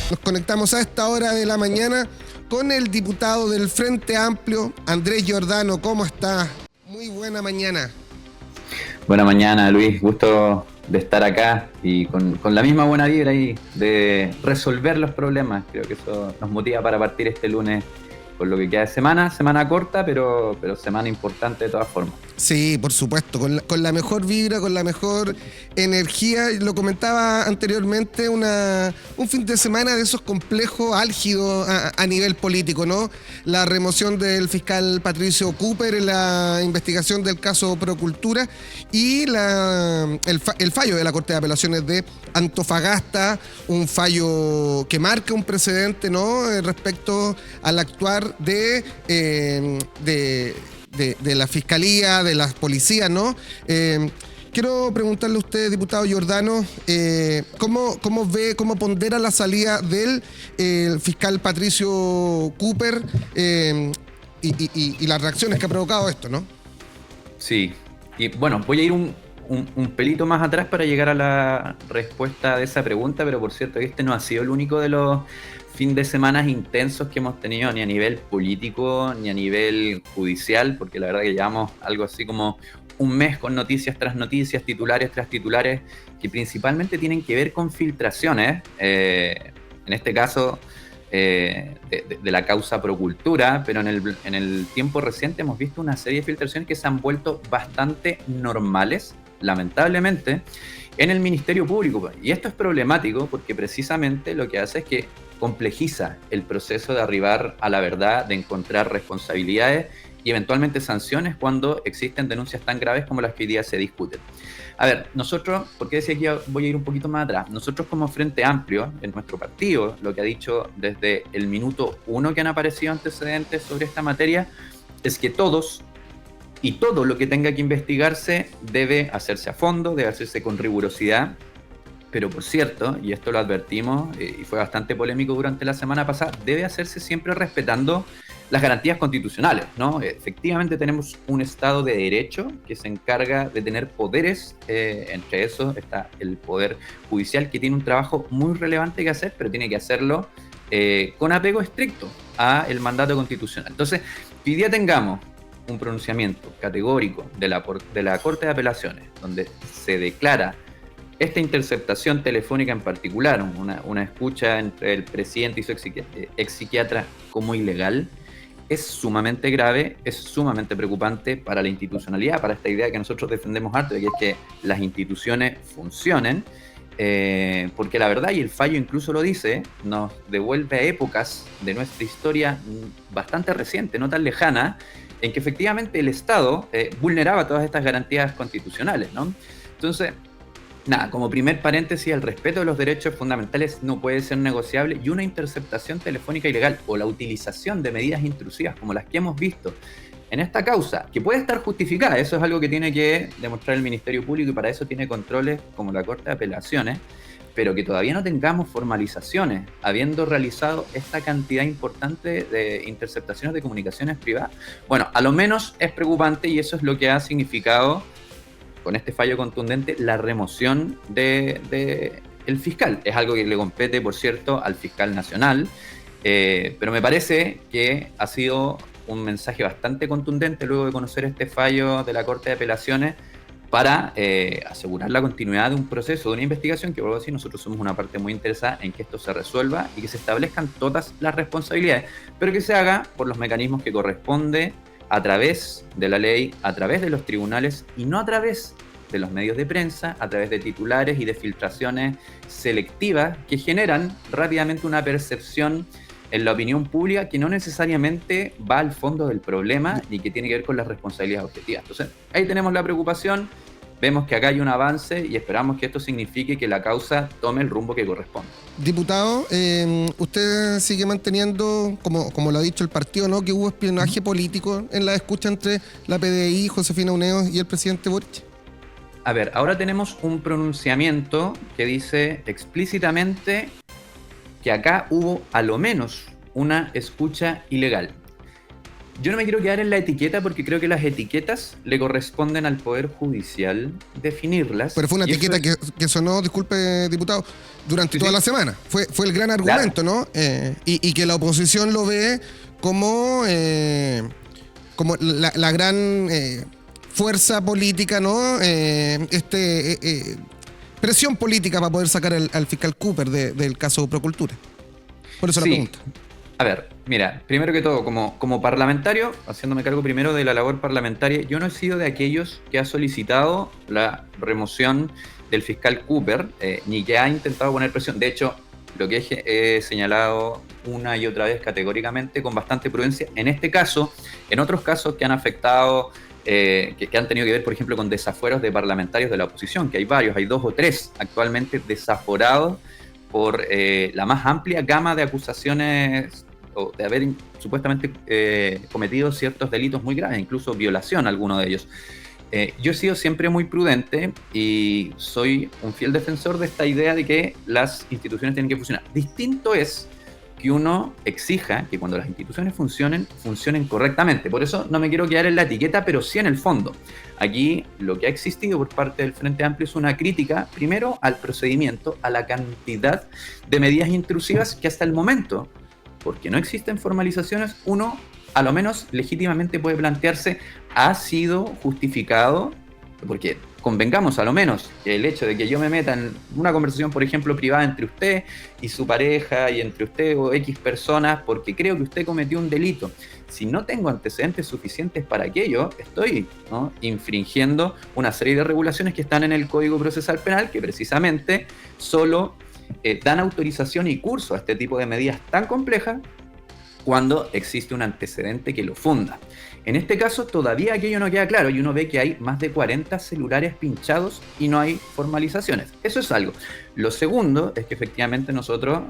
Nos conectamos a esta hora de la mañana con el diputado del Frente Amplio, Andrés Giordano. ¿Cómo está? Muy buena mañana. Buena mañana, Luis. Gusto de estar acá y con la misma buena vibra ahí de resolver los problemas. Creo que eso nos motiva para partir este lunes con lo que queda de semana corta, pero semana importante de todas formas. Sí, por supuesto, con la mejor vibra, con la mejor energía. Lo comentaba anteriormente, un fin de semana de esos complejos álgidos a nivel político, ¿no? La remoción del fiscal Patricio Cooper en la investigación del caso Procultura y el fallo de la Corte de Apelaciones de Antofagasta, un fallo que marca un precedente, ¿no? Respecto al actuar de la Fiscalía, de las policías, ¿no? Quiero preguntarle a usted, diputado Giordano, ¿cómo pondera la salida del fiscal Patricio Cooper y las reacciones que ha provocado esto, ¿no? Sí, y bueno, voy a ir un pelito más atrás para llegar a la respuesta de esa pregunta, pero por cierto, este no ha sido el único de los fin de semana intensos que hemos tenido, ni a nivel político, ni a nivel judicial, porque la verdad que llevamos algo así como un mes con noticias tras noticias, titulares tras titulares, que principalmente tienen que ver con filtraciones, en este caso de la causa Procultura, pero en el tiempo reciente hemos visto una serie de filtraciones que se han vuelto bastante normales, lamentablemente, en el Ministerio Público. Y esto es problemático porque precisamente lo que hace es que complejiza el proceso de arribar a la verdad, de encontrar responsabilidades y eventualmente sanciones cuando existen denuncias tan graves como las que hoy día se discuten. A ver, nosotros, porque decía que voy a ir un poquito más atrás, nosotros como Frente Amplio, en nuestro partido, lo que ha dicho desde el minuto 1 que han aparecido antecedentes sobre esta materia, es que todos y todo lo que tenga que investigarse debe hacerse a fondo, debe hacerse con rigurosidad. Pero por cierto, y esto lo advertimos y fue bastante polémico durante la semana pasada, debe hacerse siempre respetando las garantías constitucionales, ¿no? Efectivamente tenemos un Estado de Derecho que se encarga de tener poderes, entre esos está el Poder Judicial, que tiene un trabajo muy relevante que hacer, pero tiene que hacerlo con apego estricto al mandato constitucional. Entonces, que hoy día tengamos un pronunciamiento categórico de la Corte de Apelaciones, donde se declara esta interceptación telefónica en particular, una escucha entre el presidente y su ex psiquiatra como ilegal, es sumamente grave, es sumamente preocupante para la institucionalidad, para esta idea que nosotros defendemos harto, de que es que las instituciones funcionen, porque la verdad, y el fallo incluso lo dice, nos devuelve a épocas de nuestra historia bastante reciente, no tan lejana, en que efectivamente el Estado vulneraba todas estas garantías constitucionales, ¿no? Entonces, nada, como primer paréntesis, el respeto de los derechos fundamentales no puede ser negociable y una interceptación telefónica ilegal o la utilización de medidas intrusivas como las que hemos visto en esta causa, que puede estar justificada, eso es algo que tiene que demostrar el Ministerio Público y para eso tiene controles como la Corte de Apelaciones, pero que todavía no tengamos formalizaciones, habiendo realizado esta cantidad importante de interceptaciones de comunicaciones privadas, bueno, a lo menos es preocupante y eso es lo que ha significado con este fallo contundente la remoción de el fiscal. Es algo que le compete, por cierto, al fiscal nacional, pero me parece que ha sido un mensaje bastante contundente luego de conocer este fallo de la Corte de Apelaciones para asegurar la continuidad de un proceso, de una investigación que, vuelvo a decir, nosotros somos una parte muy interesada en que esto se resuelva y que se establezcan todas las responsabilidades, pero que se haga por los mecanismos que corresponde, a través de la ley, a través de los tribunales y no a través de los medios de prensa, a través de titulares y de filtraciones selectivas que generan rápidamente una percepción en la opinión pública que no necesariamente va al fondo del problema y que tiene que ver con las responsabilidades objetivas. Entonces, ahí tenemos la preocupación, vemos que acá hay un avance y esperamos que esto signifique que la causa tome el rumbo que corresponde. Diputado, usted sigue manteniendo, como lo ha dicho el partido, ¿no?, que hubo espionaje político en la escucha entre la PDI, Josefina Uneos y el presidente Boric. A ver, ahora tenemos un pronunciamiento que dice explícitamente que acá hubo a lo menos una escucha ilegal. Yo no me quiero quedar en la etiqueta porque creo que las etiquetas le corresponden al Poder Judicial definirlas. Pero fue una y eso etiqueta es- que sonó, disculpe, diputado, durante sí, toda sí, la semana. Fue el gran claro. argumento, ¿no? Y que la oposición lo ve como, como la gran fuerza política, ¿no? Presión política para poder sacar al fiscal Cooper del caso Procultura. Por eso la Sí, pregunta. a ver, mira, primero que todo, como parlamentario, haciéndome cargo primero de la labor parlamentaria, yo no he sido de aquellos que ha solicitado la remoción del fiscal Cooper, ni que ha intentado poner presión. De hecho, lo que he señalado una y otra vez categóricamente, con bastante prudencia, en este caso, en otros casos que han afectado, que han tenido que ver, por ejemplo, con desafueros de parlamentarios de la oposición, que hay varios, hay 2 o 3 actualmente desaforados por la más amplia gama de acusaciones o de haber supuestamente cometido ciertos delitos muy graves, incluso violación alguno de ellos. Yo he sido siempre muy prudente y soy un fiel defensor de esta idea de que las instituciones tienen que funcionar. Distinto es que uno exija que cuando las instituciones funcionen correctamente. Por eso no me quiero quedar en la etiqueta, pero sí en el fondo. Aquí lo que ha existido por parte del Frente Amplio es una crítica, primero, al procedimiento, a la cantidad de medidas intrusivas que hasta el momento, porque no existen formalizaciones, uno a lo menos legítimamente puede plantearse, ha sido justificado, porque convengamos a lo menos que el hecho de que yo me meta en una conversación, por ejemplo, privada entre usted y su pareja y entre usted o X personas, porque creo que usted cometió un delito, si no tengo antecedentes suficientes para aquello, estoy, ¿no?, infringiendo una serie de regulaciones que están en el Código Procesal Penal, que precisamente solo dan autorización y curso a este tipo de medidas tan complejas cuando existe un antecedente que lo funda. En este caso todavía aquello no queda claro y uno ve que hay más de 40 celulares pinchados y no hay formalizaciones. Eso es algo. Lo segundo es que efectivamente nosotros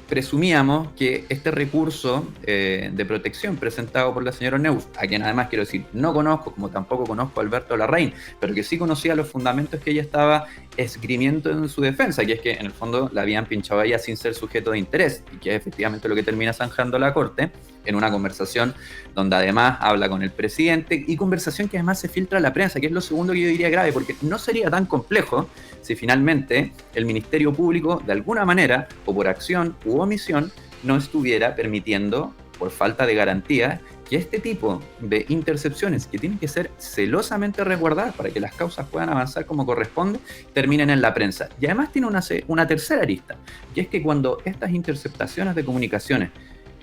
presumíamos que este recurso de protección presentado por la señora Neus, a quien además quiero decir, no conozco, como tampoco conozco a Alberto Larraín, pero que sí conocía los fundamentos que ella estaba esgrimiendo en su defensa, que es que en el fondo la habían pinchado a ella sin ser sujeto de interés, y que es efectivamente lo que termina zanjando la Corte, en una conversación donde además habla con el presidente, y conversación que además se filtra a la prensa, que es lo segundo que yo diría grave, porque no sería tan complejo si finalmente el Ministerio Público, de alguna manera, o por acción u omisión, no estuviera permitiendo, por falta de garantía, que este tipo de intercepciones, que tienen que ser celosamente resguardadas para que las causas puedan avanzar como corresponde, terminen en la prensa. Y además tiene una tercera arista, que es que cuando estas interceptaciones de comunicaciones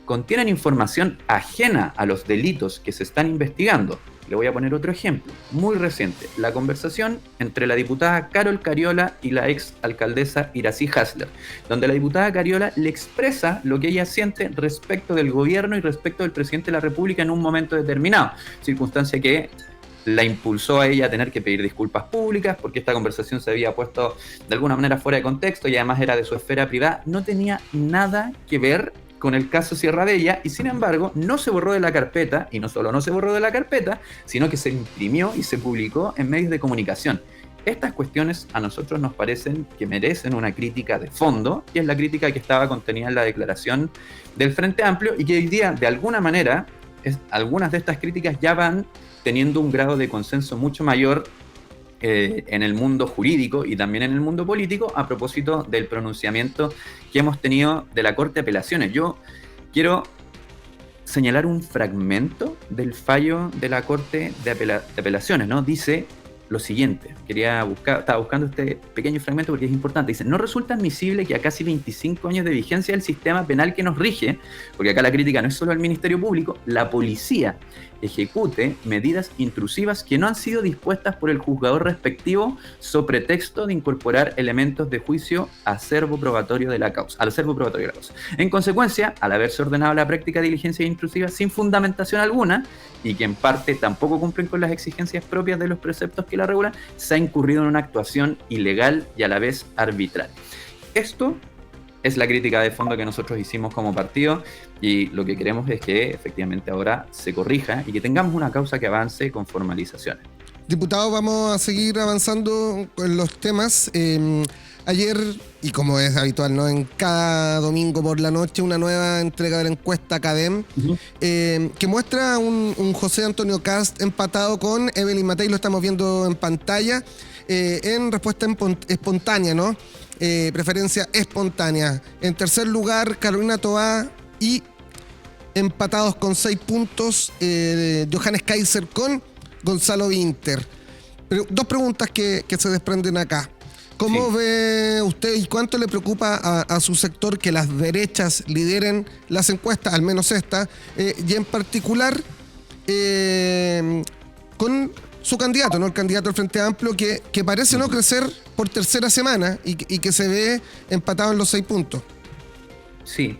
contienen información ajena a los delitos que se están investigando. Le voy a poner otro ejemplo, muy reciente, la conversación entre la diputada Carol Cariola y la ex alcaldesa Iracy Hasler, donde la diputada Cariola le expresa lo que ella siente respecto del gobierno y respecto del presidente de la República en un momento determinado, circunstancia que la impulsó a ella a tener que pedir disculpas públicas porque esta conversación se había puesto de alguna manera fuera de contexto y además era de su esfera privada, no tenía nada que ver con el caso Sierra de ella y sin embargo no se borró de la carpeta, y no solo no se borró de la carpeta, sino que se imprimió y se publicó en medios de comunicación. Estas cuestiones a nosotros nos parecen que merecen una crítica de fondo, y es la crítica que estaba contenida en la declaración del Frente Amplio y que hoy día de alguna manera algunas de estas críticas ya van teniendo un grado de consenso mucho mayor en el mundo jurídico y también en el mundo político a propósito del pronunciamiento que hemos tenido de la Corte de Apelaciones. Yo quiero señalar un fragmento del fallo de la Corte de Apelaciones, ¿no? Dice lo siguiente, estaba buscando este pequeño fragmento porque es importante. Dice: no resulta admisible que a casi 25 años de vigencia del sistema penal que nos rige, porque acá la crítica no es solo al Ministerio Público, la policía ejecute medidas intrusivas que no han sido dispuestas por el juzgador respectivo sobre pretexto de incorporar elementos de juicio al acervo probatorio de la causa. En consecuencia, al haberse ordenado la práctica de diligencias intrusivas sin fundamentación alguna, y que en parte tampoco cumplen con las exigencias propias de los preceptos que la regulan, se ha incurrido en una actuación ilegal y a la vez arbitraria. Esto es la crítica de fondo que nosotros hicimos como partido, y lo que queremos es que efectivamente ahora se corrija y que tengamos una causa que avance con formalizaciones. Diputados, vamos a seguir avanzando con los temas. Ayer, y como es habitual, ¿no? En cada domingo por la noche, una nueva entrega de la encuesta CADEM, que muestra un José Antonio Kast empatado con Evelyn Matei, lo estamos viendo en pantalla, en respuesta espontánea, ¿no? Preferencia espontánea. En tercer lugar, Carolina Toá, y empatados con 6 puntos, Johannes Kaiser con Gonzalo Vinter. Pero dos preguntas que se desprenden acá. ¿Cómo ve usted y cuánto le preocupa a su sector que las derechas lideren las encuestas, al menos esta, y en particular con su candidato, ¿no? El candidato del Frente Amplio, que parece no crecer por tercera semana y que se ve empatado en los 6 puntos? Sí.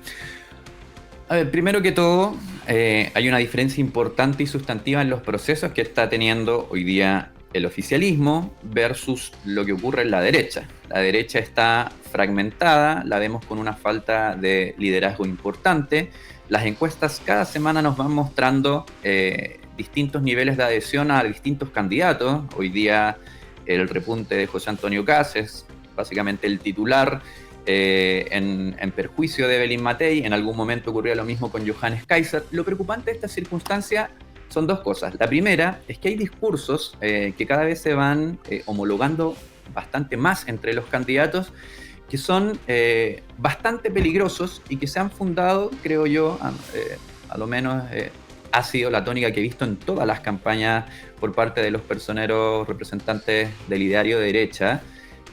A ver, primero que todo, hay una diferencia importante y sustantiva en los procesos que está teniendo hoy día el oficialismo versus lo que ocurre en la derecha. La derecha está fragmentada, la vemos con una falta de liderazgo importante. Las encuestas cada semana nos van mostrando distintos niveles de adhesión a distintos candidatos. Hoy día el repunte de José Antonio Kast es básicamente el titular en perjuicio de Evelyn Matei. En algún momento ocurrió lo mismo con Johannes Kaiser. Lo preocupante de esta circunstancia son dos cosas. La primera es que hay discursos que cada vez se van homologando bastante más entre los candidatos, que son bastante peligrosos y que se han fundado, creo yo, a lo menos ha sido la tónica que he visto en todas las campañas por parte de los personeros representantes del ideario de derecha,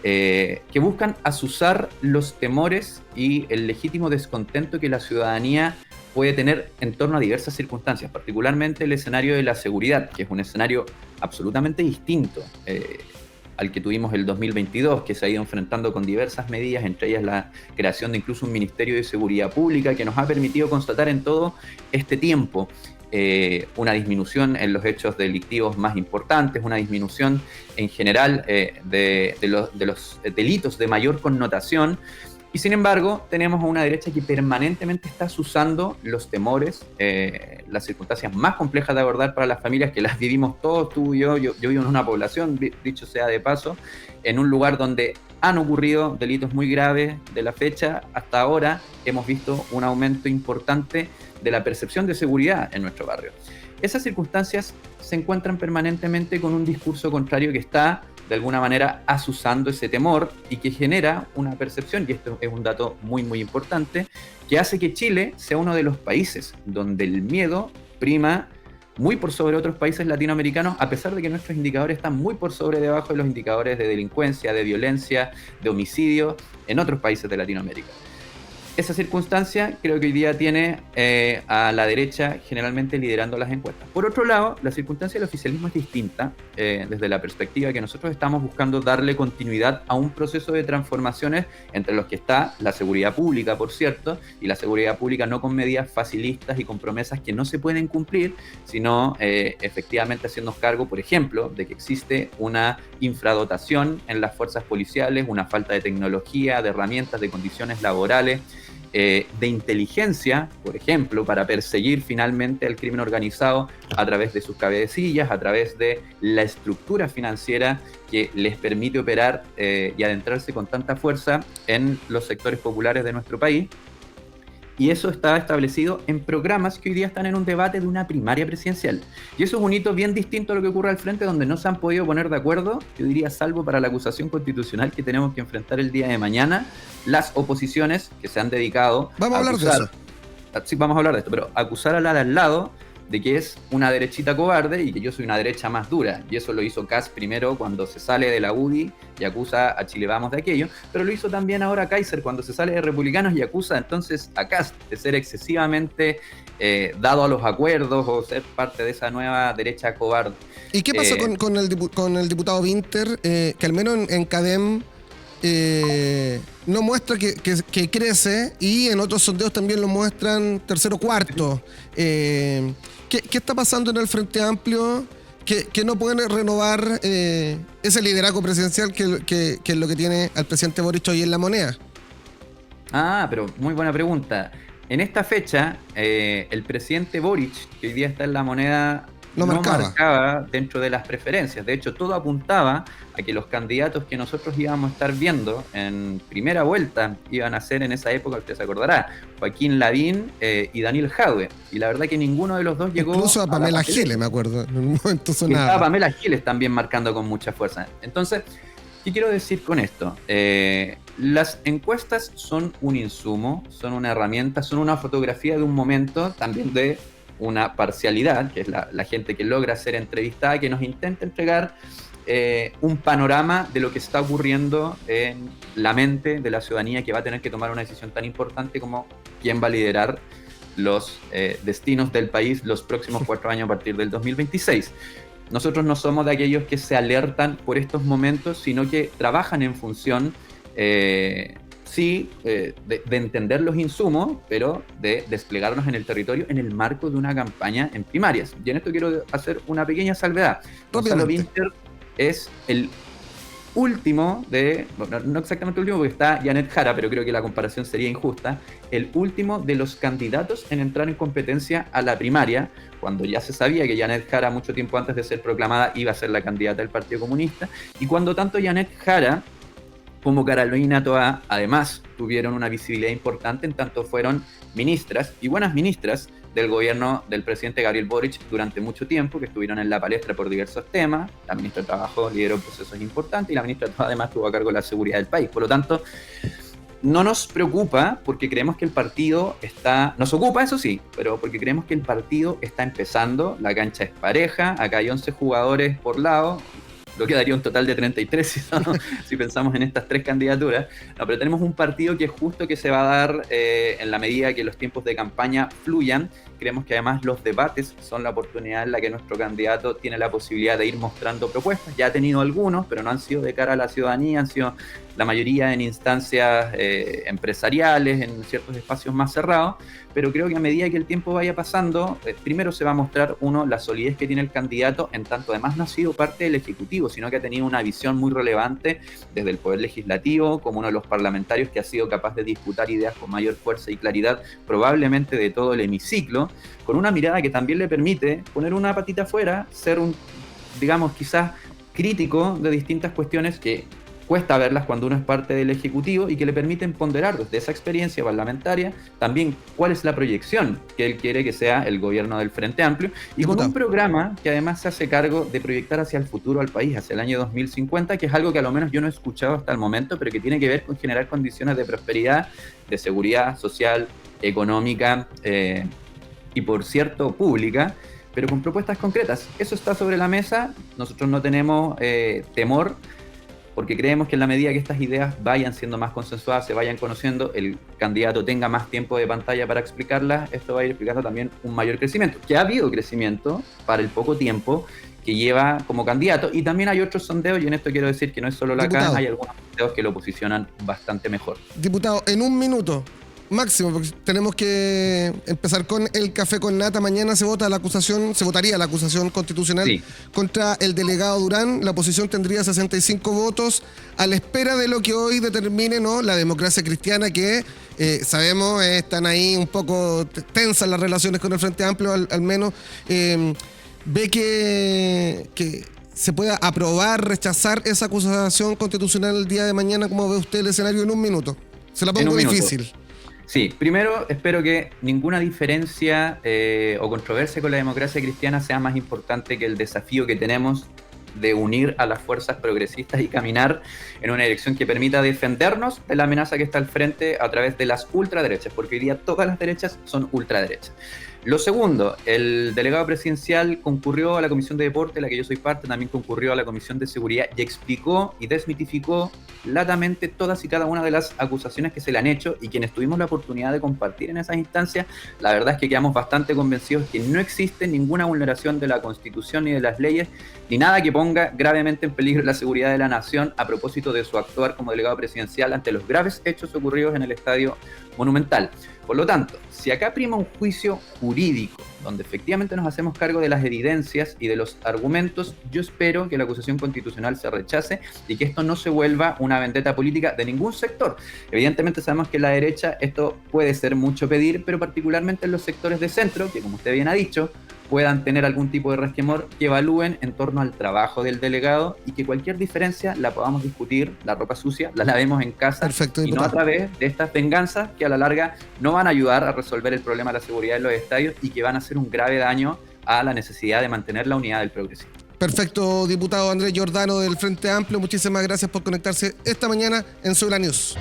que buscan azuzar los temores y el legítimo descontento que la ciudadanía puede tener en torno a diversas circunstancias, particularmente el escenario de la seguridad, que es un escenario absolutamente distinto al que tuvimos el 2022, que se ha ido enfrentando con diversas medidas, entre ellas la creación de incluso un Ministerio de Seguridad Pública, que nos ha permitido constatar en todo este tiempo una disminución en los hechos delictivos más importantes, una disminución en general de los delitos de mayor connotación. Y sin embargo, tenemos a una derecha que permanentemente está azuzando los temores, las circunstancias más complejas de abordar para las familias, que las vivimos todos, tú y yo. Yo vivo en una población, dicho sea de paso, en un lugar donde han ocurrido delitos muy graves de la fecha. Hasta ahora hemos visto un aumento importante de la percepción de seguridad en nuestro barrio. Esas circunstancias se encuentran permanentemente con un discurso contrario que está de alguna manera azuzando ese temor y que genera una percepción, y esto es un dato muy muy importante, que hace que Chile sea uno de los países donde el miedo prima muy por sobre otros países latinoamericanos, a pesar de que nuestros indicadores están muy por sobre debajo de los indicadores de delincuencia, de violencia, de homicidio en otros países de Latinoamérica. Esa circunstancia creo que hoy día tiene a la derecha generalmente liderando las encuestas. Por otro lado, la circunstancia del oficialismo es distinta desde la perspectiva que nosotros estamos buscando darle continuidad a un proceso de transformaciones entre los que está la seguridad pública, por cierto, y la seguridad pública no con medidas facilistas y con promesas que no se pueden cumplir, sino efectivamente haciéndonos cargo, por ejemplo, de que existe una infradotación en las fuerzas policiales, una falta de tecnología, de herramientas, de condiciones laborales, de inteligencia, por ejemplo, para perseguir finalmente al crimen organizado a través de sus cabecillas, a través de la estructura financiera que les permite operar y adentrarse con tanta fuerza en los sectores populares de nuestro país. Y eso está establecido en programas que hoy día están en un debate de una primaria presidencial. Y eso es un hito bien distinto a lo que ocurre al frente, donde no se han podido poner de acuerdo, yo diría, salvo para la acusación constitucional que tenemos que enfrentar el día de mañana, las oposiciones que se han dedicado a hablar acusar, de eso. Sí, vamos a hablar de esto, pero acusar a la de al lado de que es una derechita cobarde y que yo soy una derecha más dura. Y eso lo hizo Kast primero cuando se sale de la UDI y acusa a Chile Vamos de aquello, pero lo hizo también ahora Kaiser cuando se sale de Republicanos y acusa entonces a Kast de ser excesivamente dado a los acuerdos o ser parte de esa nueva derecha cobarde. ¿Y qué pasa con el diputado Vinter, que al menos en CADEM no muestra que crece, y en otros sondeos también lo muestran tercero o cuarto? ¿Qué está pasando en el Frente Amplio que no pueden renovar ese liderazgo presidencial que es lo que tiene al presidente Boric hoy en la moneda? Ah, pero muy buena pregunta. En esta fecha, el presidente Boric, que hoy día está en la moneda, No no marcaba. marcaba dentro de las preferencias. De hecho, todo apuntaba a que los candidatos que nosotros íbamos a estar viendo en primera vuelta iban a ser en esa época, usted se acordará, Joaquín Lavín y Daniel Jadwe. Y la verdad que ninguno de los dos llegó Incluso a a la Pamela papeleta. Giles, me acuerdo, en un momento Y estaba sonaba. Pamela Giles también marcando con mucha fuerza. Entonces, ¿qué quiero decir con esto? Las encuestas son un insumo, son una herramienta, son una fotografía de un momento, también de una parcialidad, que es la gente que logra ser entrevistada, que nos intenta entregar un panorama de lo que está ocurriendo en la mente de la ciudadanía que va a tener que tomar una decisión tan importante como quién va a liderar los destinos del país los próximos 4 años a partir del 2026. Nosotros no somos de aquellos que se alertan por estos momentos, sino que trabajan en función, de entender los insumos, pero de desplegarnos en el territorio en el marco de una campaña en primarias. Y en esto quiero hacer una pequeña salvedad. Gonzalo Rápidamente. Winter es el último de, bueno, no exactamente el último porque está Janet Jara, pero creo que la comparación sería injusta, el último de los candidatos en entrar en competencia a la primaria, cuando ya se sabía que Janet Jara mucho tiempo antes de ser proclamada iba a ser la candidata del Partido Comunista, y cuando tanto Janet Jara como Carolina Toa además tuvieron una visibilidad importante en tanto fueron ministras y buenas ministras del gobierno del presidente Gabriel Boric durante mucho tiempo, que estuvieron en la palestra por diversos temas. La ministra de Trabajo lideró procesos importantes y la ministra Toa además tuvo a cargo la seguridad del país. Por lo tanto, no nos preocupa porque creemos que el partido está... Nos ocupa, eso sí, pero porque creemos que el partido está empezando, la cancha es pareja, acá hay 11 jugadores por lado, lo que daría un total de 33 si pensamos en estas 3 candidaturas. No, pero tenemos un partido que es justo que se va a dar en la medida que los tiempos de campaña fluyan. Creemos que además los debates son la oportunidad en la que nuestro candidato tiene la posibilidad de ir mostrando propuestas. Ya ha tenido algunos, pero no han sido de cara a la ciudadanía, han sido la mayoría en instancias empresariales, en ciertos espacios más cerrados, pero creo que a medida que el tiempo vaya pasando, primero se va a mostrar, uno, la solidez que tiene el candidato, en tanto además no ha sido parte del Ejecutivo, sino que ha tenido una visión muy relevante desde el Poder Legislativo, como uno de los parlamentarios que ha sido capaz de disputar ideas con mayor fuerza y claridad, probablemente de todo el hemiciclo, con una mirada que también le permite poner una patita afuera, ser un, digamos, quizás crítico de distintas cuestiones que cuesta verlas cuando uno es parte del Ejecutivo y que le permiten ponderar desde esa experiencia parlamentaria también cuál es la proyección que él quiere que sea el gobierno del Frente Amplio y con un programa que además se hace cargo de proyectar hacia el futuro al país, hacia el año 2050, que es algo que a lo menos yo no he escuchado hasta el momento, pero que tiene que ver con generar condiciones de prosperidad, de seguridad social, económica y por cierto pública, pero con propuestas concretas. Eso está sobre la mesa, nosotros no tenemos temor, porque creemos que en la medida que estas ideas vayan siendo más consensuadas, se vayan conociendo, el candidato tenga más tiempo de pantalla para explicarlas, esto va a ir explicando también un mayor crecimiento, que ha habido crecimiento para el poco tiempo que lleva como candidato, y también hay otros sondeos, y en esto quiero decir que no es solo la CAN, hay algunos sondeos que lo posicionan bastante mejor. Diputado, en un minuto máximo, porque tenemos que empezar con el café con nata. Mañana se vota la acusación, se votaría la acusación constitucional contra el delegado Durán. La oposición tendría 65 votos a la espera de lo que hoy determine, ¿no?, la Democracia Cristiana, que sabemos están ahí un poco tensas las relaciones con el Frente Amplio, al menos. ¿Ve que se pueda aprobar, rechazar esa acusación constitucional el día de mañana? ¿Cómo ve usted el escenario en un minuto? Se la pongo difícil. Sí, primero espero que ninguna diferencia o controversia con la democracia cristiana sea más importante que el desafío que tenemos de unir a las fuerzas progresistas y caminar en una dirección que permita defendernos de la amenaza que está al frente a través de las ultraderechas, porque hoy día todas las derechas son ultraderechas. Lo segundo, el delegado presidencial concurrió a la Comisión de Deporte, de la que yo soy parte, también concurrió a la Comisión de Seguridad y explicó y desmitificó latamente todas y cada una de las acusaciones que se le han hecho, y quienes tuvimos la oportunidad de compartir en esas instancias, la verdad es que quedamos bastante convencidos que no existe ninguna vulneración de la Constitución ni de las leyes, ni nada que ponga gravemente en peligro la seguridad de la nación a propósito de su actuar como delegado presidencial ante los graves hechos ocurridos en el Estadio Monumental. Por lo tanto, si acá prima un juicio jurídico, donde efectivamente nos hacemos cargo de las evidencias y de los argumentos, yo espero que la acusación constitucional se rechace y que esto no se vuelva una vendetta política de ningún sector. Evidentemente sabemos que en la derecha esto puede ser mucho pedir, pero particularmente en los sectores de centro, que como usted bien ha dicho, puedan tener algún tipo de resquemor, que evalúen en torno al trabajo del delegado y que cualquier diferencia la podamos discutir, la ropa sucia, la lavemos en casa. Perfecto, y no a través de estas venganzas que a la larga no van a ayudar a resolver el problema de la seguridad en los estadios y que van a hacer un grave daño a la necesidad de mantener la unidad del progresismo. Perfecto, diputado Andrés Giordano del Frente Amplio, muchísimas gracias por conectarse esta mañana en Soy la News.